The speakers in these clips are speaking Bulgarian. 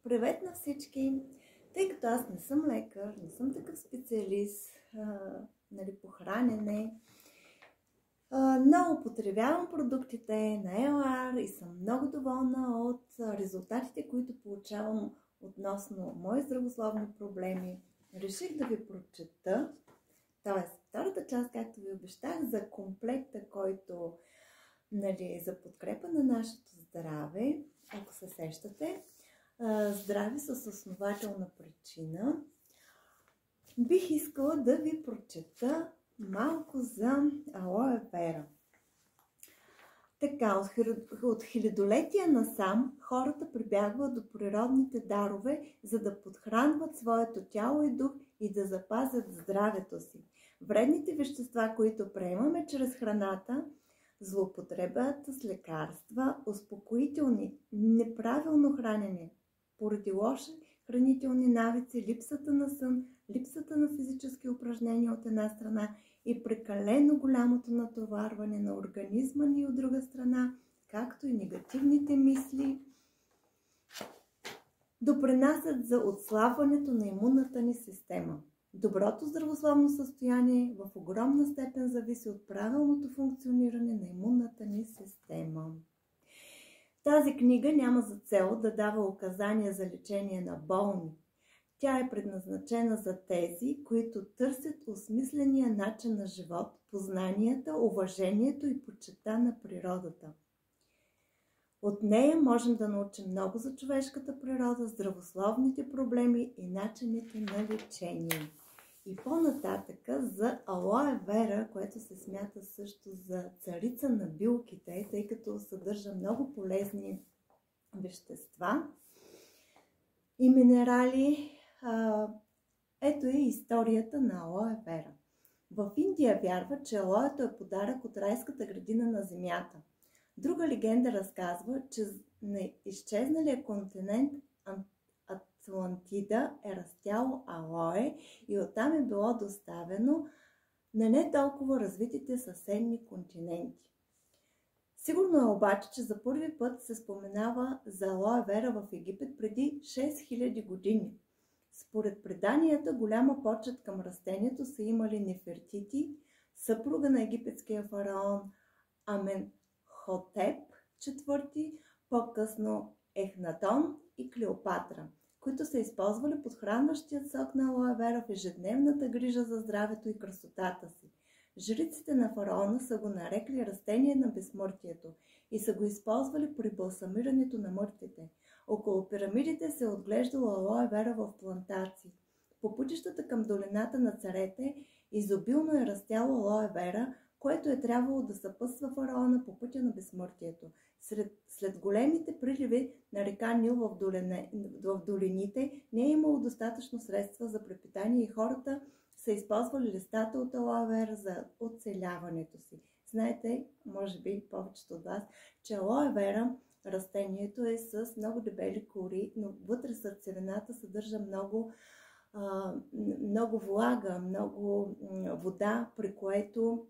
Привет на всички! Тъй като аз не съм лекар, не съм такъв специалист по хранене, но употребявам продуктите на ЕЛАР и съм много доволна от резултатите, които получавам относно мои здравословни проблеми. Реших да ви прочета, т.е. втората част, както ви обещах, за комплекта, който за подкрепа на нашето здраве, ако се сещате. Здраве с основателна причина. Бих искала да ви прочета малко за алоe вера. Така, от хилядолетия насам хората прибягват до природните дарове, за да подхранват своето тяло и дух и да запазят здравето си. Вредните вещества, които приемаме чрез храната, злоупотребата с лекарства, успокоителни, неправилно хранене, поради лоши хранителни навици, липсата на сън, липсата на физически упражнения от една страна и прекалено голямото натоварване на организма ни от друга страна, както и негативните мисли, допринасят за отслабването на имунната ни система. Доброто здравословно състояние в огромна степен зависи от правилното функциониране на имунната ни система. Тази книга няма за цел да дава указания за лечение на болни. Тя е предназначена за тези, които търсят осмисления начин на живот, познанията, уважението и почитта на природата. От нея можем да научим много за човешката природа, здравословните проблеми и начините на лечение. И по-нататъка за алоe вера, което се смята също за царица на билките, тъй като съдържа много полезни вещества и минерали. Ето е историята на алоe вера. В Индия вярват, че алоето е подарък от райската градина на земята. Друга легенда разказва, че на изчезналия континент Атлантида е растяло алоe и оттам е било доставено на не толкова развитите съседни континенти. Сигурно е обаче, че за първи път се споменава за алоe вера в Египет преди 6000 години. Според преданията, голяма почет към растението са имали Нефертити, съпруга на египетския фараон Аменхотеп IV, по-късно Ехнатон и Клеопатра, които са използвали подхранващият сок на алоe вера в ежедневната грижа за здравето и красотата си. Жриците на фараона са го нарекли растение на безсмъртието и са го използвали при балсамирането на мъртвите. Около пирамидите се е отглеждало алоe вера в плантации. По пътищата към долината на царете изобилно е растяло алоe вера, което е трябвало да съпътства фараона по пътя на безсмъртието. След големите приливи на река Нил в долините не е имало достатъчно средства за препитание и хората са използвали листата от алоe вера за оцеляването си. Знаете, може би повечето от вас, че алоe вера растението е с много дебели кори, но вътре сърцевината съдържа много влага, много вода, при което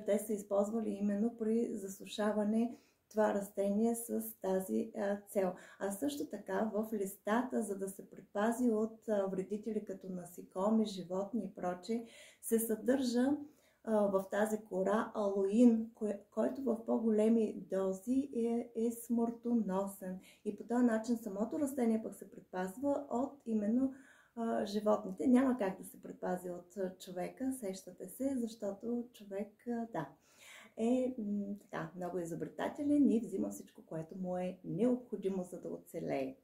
те са използвали именно при засушаване това растение с тази цел. А също така в листата, за да се предпази от вредители като насекоми, животни и прочее, се съдържа в тази кора алоин, който в по-големи дози е смъртоносен. И по този начин самото растение пък се предпазва от именно животните. Няма как да се предпази от човека, сещате се, защото човек, е много изобретателен и взима всичко, което му е необходимо, за да оцелее.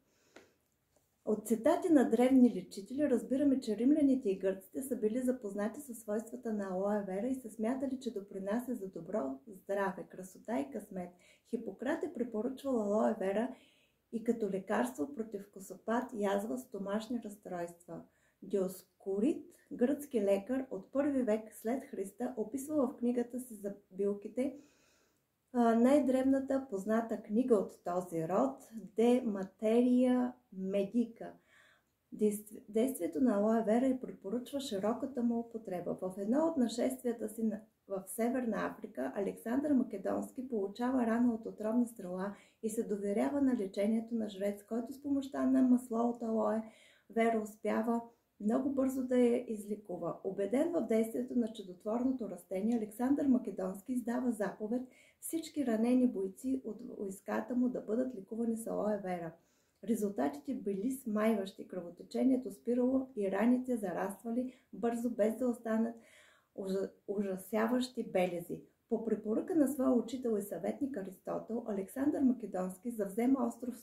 От цитати на древни лечители разбираме, че римляните и гърците са били запознати със свойствата на алоe вера и са смятали, че допринася за добро здраве, красота и късмет. Хипократ е препоръчвал алоe вера и като лекарство против косопат, язва, стомашни разстройства. Диоскорид, гръцки лекар от първи век след Христа, описва в книгата си за билките най-древната позната книга от този род De Materia Medica. Действието на алоe вера и препоръчва широката му употреба. В едно от нашествията си в Северна Африка Александър Македонски получава рана от отровна стрела и се доверява на лечението на жрец, който с помощта на масло от алоe вера успява много бързо да я излекува. Убеден в действието на чудотворното растение, Александър Македонски издава заповед всички ранени бойци от войската му да бъдат лекувани с алоe вера. Резултатите били смайващи, кръвотечението спирало и раните зараствали бързо, без да останат ужасяващи белези. По препоръка на своя учител и съветник Аристотел, Александър Македонски завзема остров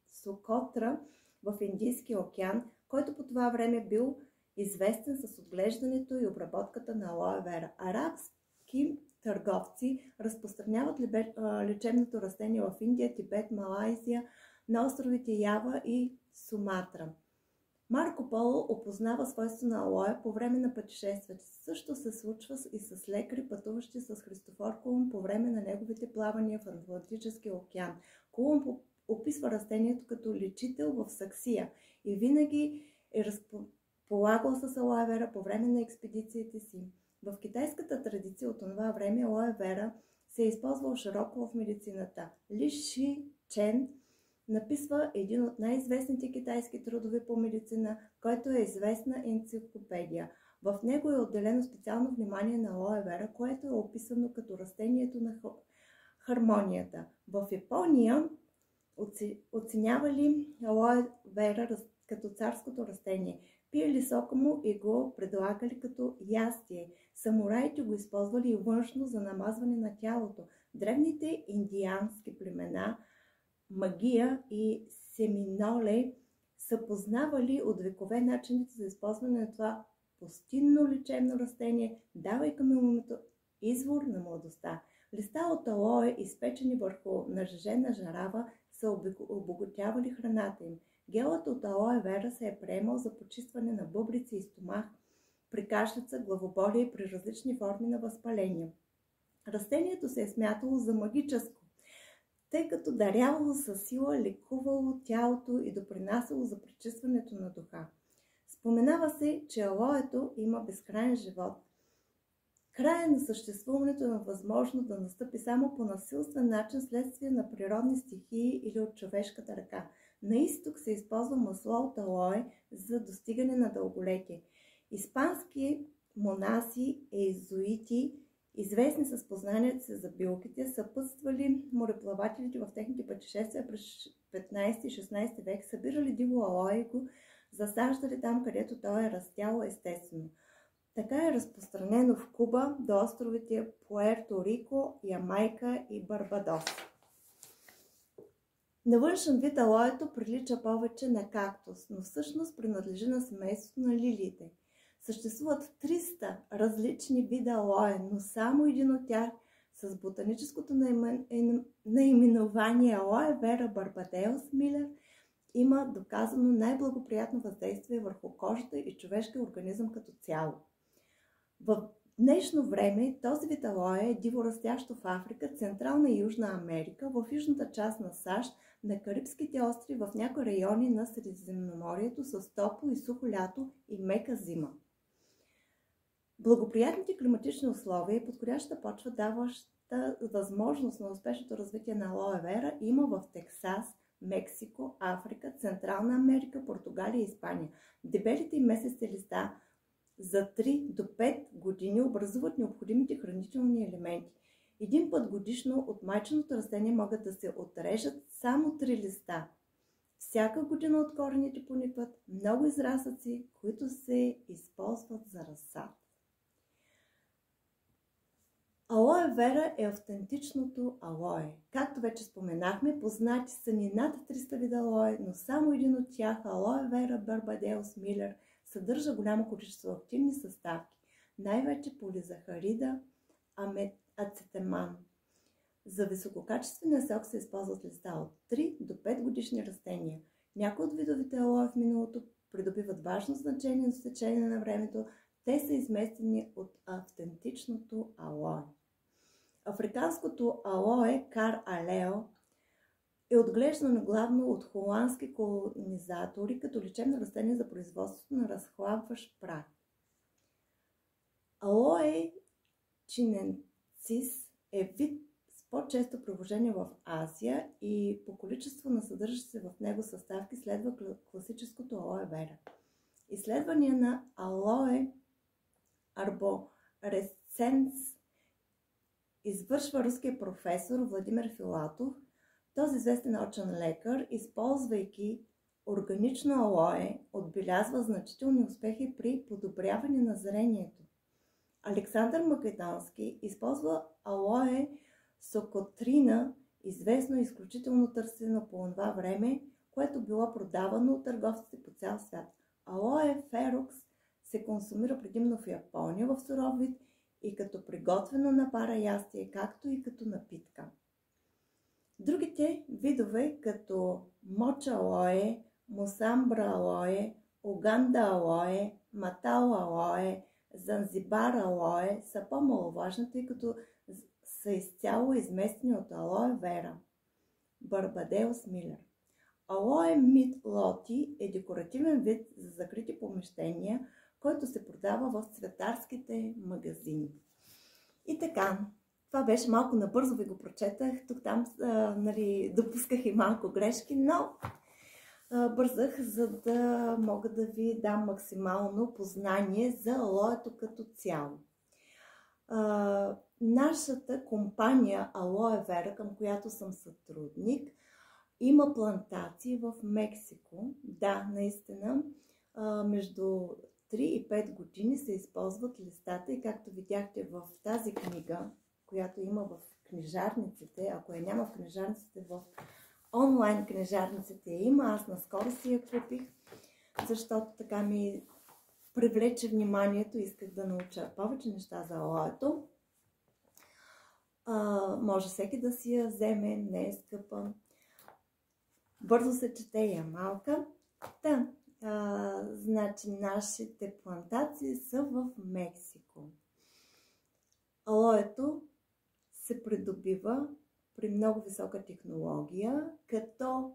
Сокотра в Индийския океан, който по това време бил известен с отглеждането и обработката на алоe вера. Арабски търговци разпространяват лечебното растение в Индия, Тибет, Малайзия, на островите Ява и Суматра. Марко Поло опознава свойства на алоe по време на пътешествията. Също се случва и с лекари, пътуващи с Христофор Колумб по време на неговите плавания в Атлантическия океан. Колумб описва растението като лечител в саксия и винаги е разполагал с алоe вера по време на експедициите си. В китайската традиция от това време алоe вера се е използвал широко в медицината. Ли Ши Чен написва един от най-известните китайски трудове по медицина, който е известна енциклопедия. В него е отделено специално внимание на алоe вера, което е описано като растението на хармонията. В Япония оценявали алоe вера като царското растение, пиели сока му и го предлагали като ястие. Самураите го използвали и външно за намазване на тялото. Древните индиански племена Магия и Семиноле са познавали от векове начините за използване на това пустинно лечебно растение, давайки му извор на младостта. Листа от алоe, изпечени върху нажежена жарава, са обогатявали храната им. Гелът от алоe вера се е приемал за почистване на бъбрици и стомах, при кашлица, главоболие и при различни форми на възпаление. Растението се е смятало за магическо, тъй като дарявало със сила, лекувало тялото и допринасяло за пречистването на духа. Споменава се, че алоето има безкрайен живот. Края на съществуването е възможно да настъпи само по насилствен начин следствие на природни стихии или от човешката ръка. На изток се използва масло от алоe за достигане на дълголетие. Испански монаси и езуити, известни с познанието си за билките, съпътствали мореплавателите в техните пътешествия през 15-16 век, събирали диво алоe и го засаждали там, където той е растял естествено. Така е разпространено в Куба до островите Пуерто Рико, Ямайка и Барбадос. На външен вид алоето прилича повече на кактус, но всъщност принадлежи на семейството на лилиите. Съществуват 300 различни вида алоe, но само един от тях с ботаническото наименование алоe вера Барбадеус Милер има доказано най-благоприятно въздействие върху кожата и човешкия организъм като цяло. В днешно време този вид алоe е диворастящо в Африка, Централна и Южна Америка, в южната част на САЩ, на Карибските острови, в някои райони на Средиземноморието с топло и сухо лято и мека зима. Благоприятните климатични условия и подходяща почва, даваща възможност на успешното развитие на алоe вера, има в Тексас, Мексико, Африка, Централна Америка, Португалия и Испания. Дебелите и месести листа за 3 до 5 години образуват необходимите хранителни елементи. Един път годишно от майченото растение могат да се отрежат само 3 листа. Всяка година от корените поникват много израстъци, които се използват за разсад. Алоe вера е автентичното алоe. Както вече споменахме, познати са ни над 300 вида алоe, но само един от тях, алоe вера Барбадеус Милер, съдържа голямо количество активни съставки, най-вече полизахарида ацетаман. За висококачествения сок се използват листа от 3 до 5 годишни растения. Някои от видовете алоe в миналото придобиват важно значение с течение на времето. Те са изместени от автентичното алоe. Африканското алоe Кар Алео е отглеждано главно от холандски колонизатори като лечебно растение за производството на разхлабващ прах. Алоe чиненцис е вид с по-често приложение в Азия и по количество на съдържащи се в него съставки следва класическото алоe вера. Изследвания на Алоe арборесценс извършва руският професор Владимир Филатов. Този известен научен лекар, използвайки органично алоe, отбелязва значителни успехи при подобряване на зрението. Александър Македонски използва алоe сокотрина, известно и изключително търсено по това време, което било продавано от търговците по цял свят. Алоe ферокс се консумира предимно в Япония в суров вид и като приготвено на пара ястие, както и като напитка. Другите видове, като моча алоe, мусамбра алоe, уганда алоe, матал алоe, занзибар алоe, са по-маловажни, тъй като са изцяло изместени от алоe вера. Барбадеус Милер. Алоe мид лоти е декоративен вид за закрити помещения, който се продава в цветарските магазини. И така, това беше малко набързо, ви го прочетах. Тук-там допусках и малко грешки, но бързах, за да мога да ви дам максимално познание за алоето като цяло. Нашата компания Алоe Вера, към която съм сътрудник, има плантации в Мексико. Да, наистина, между 3 и 5 години се използват листата и както видяхте в тази книга, която има в книжарниците, ако я няма в книжарниците, в онлайн книжарниците я има, аз наскоро си я купих, защото така ми привлече вниманието, исках да науча повече неща за алоето. Може всеки да си я вземе, не е скъпа. Бързо се чете и е малка. Значи нашите плантации са в Мексико. Алоето се придобива при много висока технология, като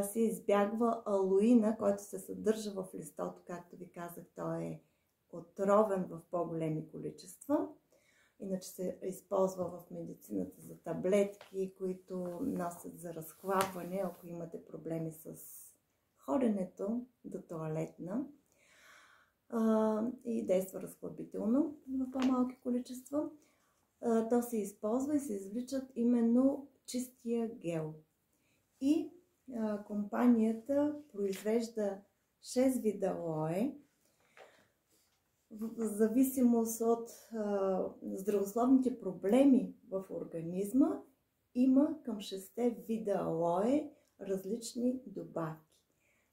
се избягва алоина, който се съдържа в листото, както ви казах, той е отровен в по-големи количества. Иначе се използва в медицината за таблетки, които носят за разхлабване, ако имате проблеми с ходенето до тоалетна. И действа разхлабително в по-малки количества. То се използва и се извличат именно чистия гел. И компанията произвежда 6 вида алоe. В зависимост от здравословните проблеми в организма, има към 6 вида алоe различни добавки.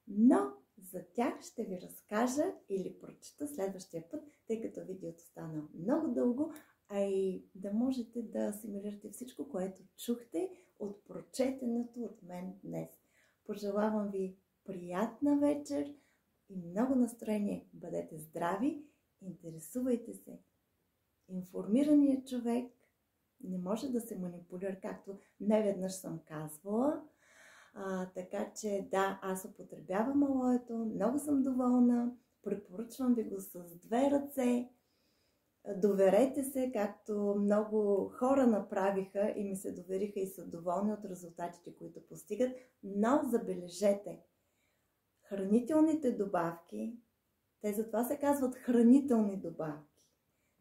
Но за тях ще ви разкажа или прочета следващия път, тъй като видеото стана много дълго, а и да можете да асимилирате всичко, което чухте от прочетеното от мен днес. Пожелавам ви приятна вечер и много настроение. Бъдете здрави, интересувайте се. Информираният човек не може да се манипулира, както неведнъж съм казвала. Така че да, аз употребявам алоето, много съм доволна, препоръчвам ви го с 2 ръце. Доверете се, както много хора направиха и ми се довериха и са доволни от резултатите, които постигат. Но забележете, хранителните добавки, те затова се казват хранителни добавки.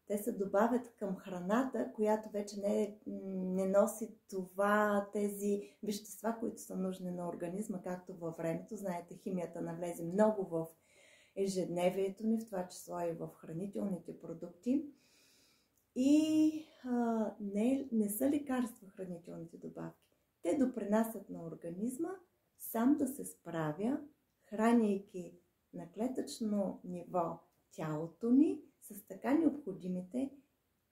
Те се добавят към храната, която вече не носи тези вещества, които са нужни на организма, както във времето. Знаете, химията навлезе много в ежедневието ни, в това число и в хранителните продукти. И не са лекарства хранителните добавки. Те допринасят на организма сам да се справя, храняйки на клетъчно ниво тялото ни с така необходимите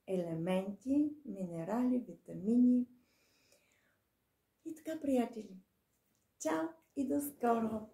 елементи, минерали, витамини. И така, приятели, чао и до скоро!